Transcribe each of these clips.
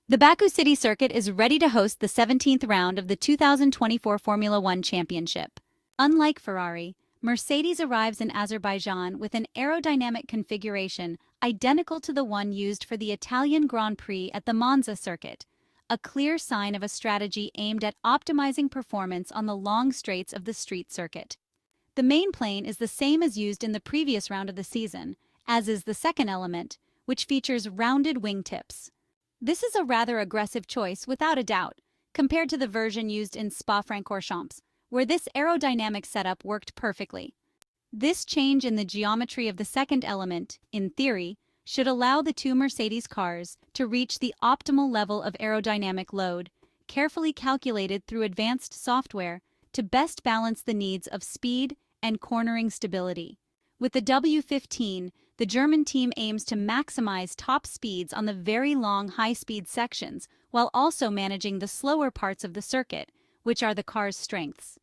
The Baku City Circuit is ready to host the 17th round of the 2024 Formula One Championship. Unlike Ferrari, Mercedes arrives in Azerbaijan with an aerodynamic configuration identical to the one used for the Italian Grand Prix at the Monza circuit, a clear sign of a strategy aimed at optimizing performance on the long straights of the street circuit. The main plane is the same as used in the previous round of the season, as is the second element, which features rounded wingtips. This is a rather aggressive choice, without a doubt, compared to the version used in Spa-Francorchamps, where this aerodynamic setup worked perfectly. This change in the geometry of the second element, in theory, should allow the two Mercedes cars to reach the optimal level of aerodynamic load, carefully calculated through advanced software to best balance the needs of speed and cornering stability. With the W15, the German team aims to maximize top speeds on the very long high-speed sections while also managing the slower parts of the circuit, which are the car's strengths.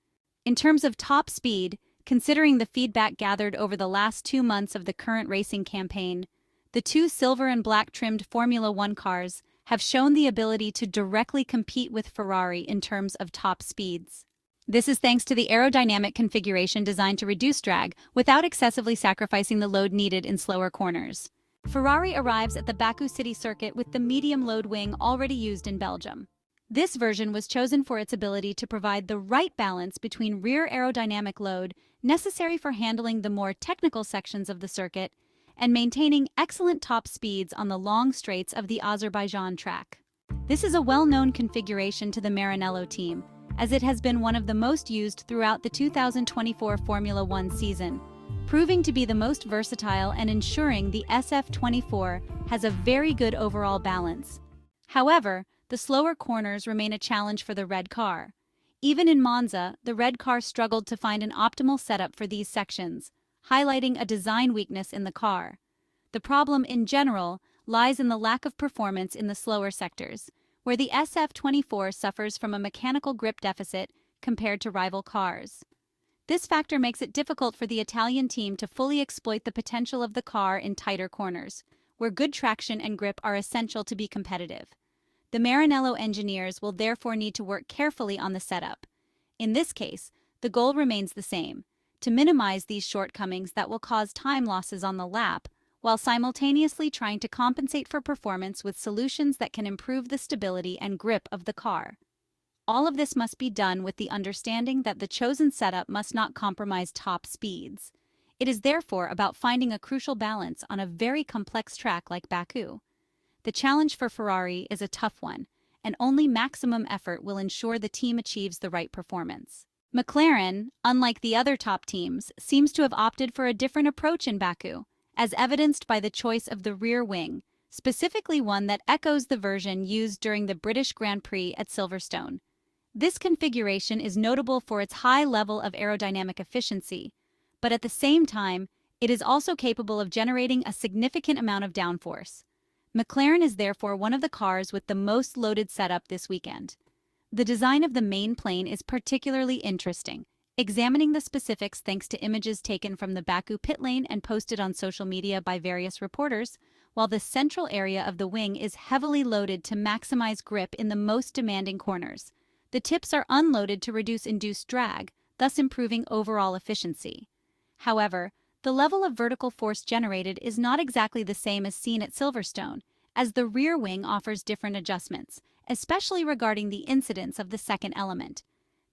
In terms of top speed, considering the feedback gathered over the last 2 months of the current racing campaign, the two silver and black-trimmed Formula One cars have shown the ability to directly compete with Ferrari in terms of top speeds. This is thanks to the aerodynamic configuration designed to reduce drag without excessively sacrificing the load needed in slower corners. Ferrari arrives at the Baku City Circuit with the medium-load wing already used in Belgium. This version was chosen for its ability to provide the right balance between rear aerodynamic load necessary for handling the more technical sections of the circuit and maintaining excellent top speeds on the long straights of the Azerbaijan track. This is a well-known configuration to the Maranello team, as it has been one of the most used throughout the 2024 Formula One season, proving to be the most versatile and ensuring the SF-24 has a very good overall balance. However, the slower corners remain a challenge for the red car. Even in Monza, the red car struggled to find an optimal setup for these sections, highlighting a design weakness in the car. The problem in general lies in the lack of performance in the slower sectors, where the SF-24 suffers from a mechanical grip deficit compared to rival cars. This factor makes it difficult for the Italian team to fully exploit the potential of the car in tighter corners, where good traction and grip are essential to be competitive. The Maranello engineers will therefore need to work carefully on the setup. In this case, the goal remains the same: to minimize these shortcomings that will cause time losses on the lap, while simultaneously trying to compensate for performance with solutions that can improve the stability and grip of the car. All of this must be done with the understanding that the chosen setup must not compromise top speeds. It is therefore about finding a crucial balance on a very complex track like Baku. The challenge for Ferrari is a tough one, and only maximum effort will ensure the team achieves the right performance. McLaren, unlike the other top teams, seems to have opted for a different approach in Baku, as evidenced by the choice of the rear wing, specifically one that echoes the version used during the British Grand Prix at Silverstone. This configuration is notable for its high level of aerodynamic efficiency, but at the same time, it is also capable of generating a significant amount of downforce. McLaren is therefore one of the cars with the most loaded setup this weekend. The design of the main plane is particularly interesting, examining the specifics thanks to images taken from the Baku pit lane and posted on social media by various reporters, while the central area of the wing is heavily loaded to maximize grip in the most demanding corners. The tips are unloaded to reduce induced drag, thus improving overall efficiency. However, the level of vertical force generated is not exactly the same as seen at Silverstone, as the rear wing offers different adjustments, especially regarding the incidence of the second element.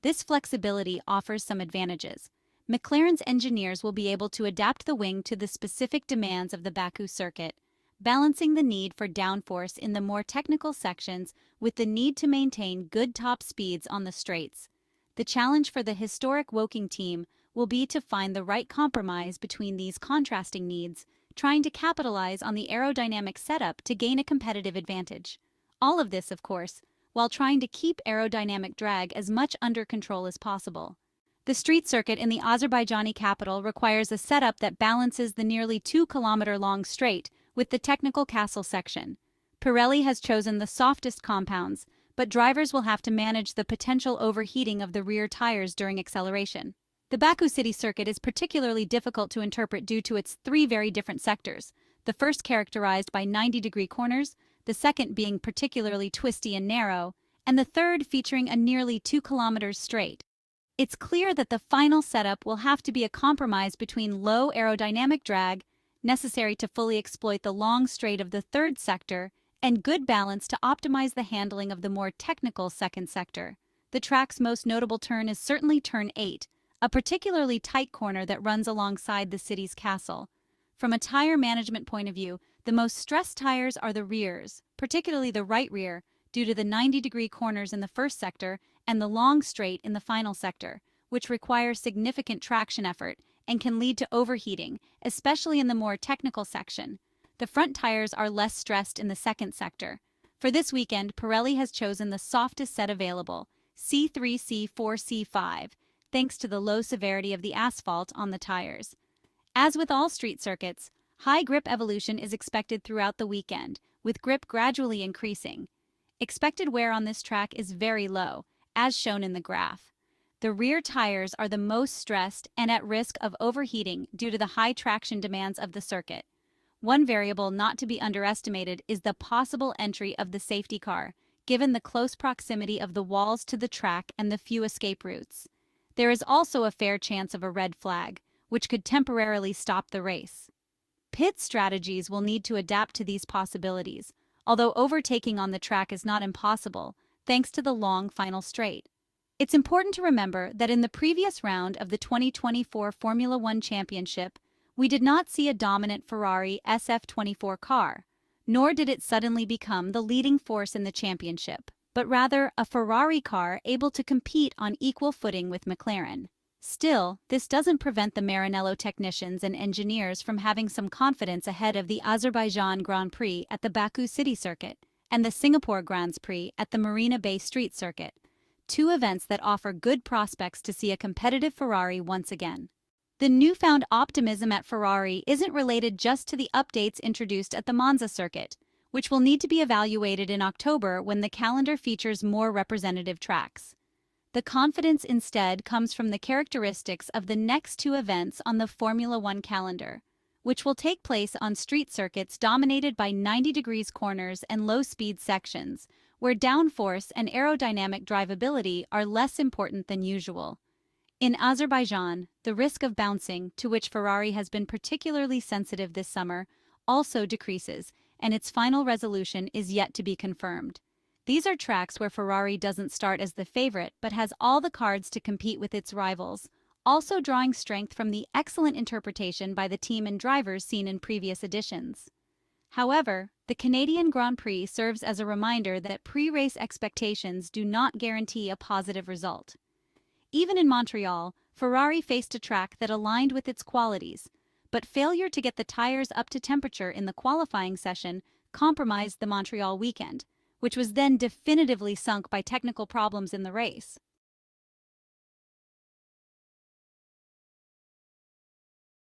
This flexibility offers some advantages. McLaren's engineers will be able to adapt the wing to the specific demands of the Baku circuit, balancing the need for downforce in the more technical sections with the need to maintain good top speeds on the straights. The challenge for the historic Woking team will be to find the right compromise between these contrasting needs, trying to capitalize on the aerodynamic setup to gain a competitive advantage. All of this, of course, while trying to keep aerodynamic drag as much under control as possible. The street circuit in the Azerbaijani capital requires a setup that balances the nearly 2-kilometer-long straight with the technical castle section. Pirelli has chosen the softest compounds, but drivers will have to manage the potential overheating of the rear tires during acceleration. The Baku City Circuit is particularly difficult to interpret due to its 3 very different sectors, the first characterized by 90-degree corners, the second being particularly twisty and narrow, and the third featuring a nearly 2 kilometers straight. It's clear that the final setup will have to be a compromise between low aerodynamic drag, necessary to fully exploit the long straight of the third sector, and good balance to optimize the handling of the more technical second sector. The track's most notable turn is certainly Turn 8, a particularly tight corner that runs alongside the city's castle. From a tire management point of view, the most stressed tires are the rears, particularly the right rear, due to the 90-degree corners in the first sector and the long straight in the final sector, which require significant traction effort and can lead to overheating, especially in the more technical section. The front tires are less stressed in the second sector. For this weekend, Pirelli has chosen the softest set available, C3, C4, C5, thanks to the low severity of the asphalt on the tires. As with all street circuits, high grip evolution is expected throughout the weekend, with grip gradually increasing. Expected wear on this track is very low, as shown in the graph. The rear tires are the most stressed and at risk of overheating due to the high traction demands of the circuit. One variable not to be underestimated is the possible entry of the safety car, given the close proximity of the walls to the track and the few escape routes. There is also a fair chance of a red flag, which could temporarily stop the race. Pit strategies will need to adapt to these possibilities, although overtaking on the track is not impossible, thanks to the long final straight. It's important to remember that in the previous round of the 2024 Formula One Championship, we did not see a dominant Ferrari SF-24 car, nor did it suddenly become the leading force in the championship, but rather a Ferrari car able to compete on equal footing with McLaren. Still, this doesn't prevent the Maranello technicians and engineers from having some confidence ahead of the Azerbaijan Grand Prix at the Baku City Circuit and the Singapore Grand Prix at the Marina Bay Street Circuit, two events that offer good prospects to see a competitive Ferrari once again. The newfound optimism at Ferrari isn't related just to the updates introduced at the Monza circuit, which will need to be evaluated in October when the calendar features more representative tracks. The confidence instead comes from the characteristics of the next two events on the Formula One calendar, which will take place on street circuits dominated by 90 corners and low-speed sections, where downforce and aerodynamic drivability are less important than usual. In Azerbaijan, the risk of bouncing, to which Ferrari has been particularly sensitive this summer, also decreases, and its final resolution is yet to be confirmed. These are tracks where Ferrari doesn't start as the favorite but has all the cards to compete with its rivals, also drawing strength from the excellent interpretation by the team and drivers seen in previous editions. However, the Canadian Grand Prix serves as a reminder that pre-race expectations do not guarantee a positive result. Even in Montreal, Ferrari faced a track that aligned with its qualities, but failure to get the tires up to temperature in the qualifying session compromised the Montreal weekend, which was then definitively sunk by technical problems in the race.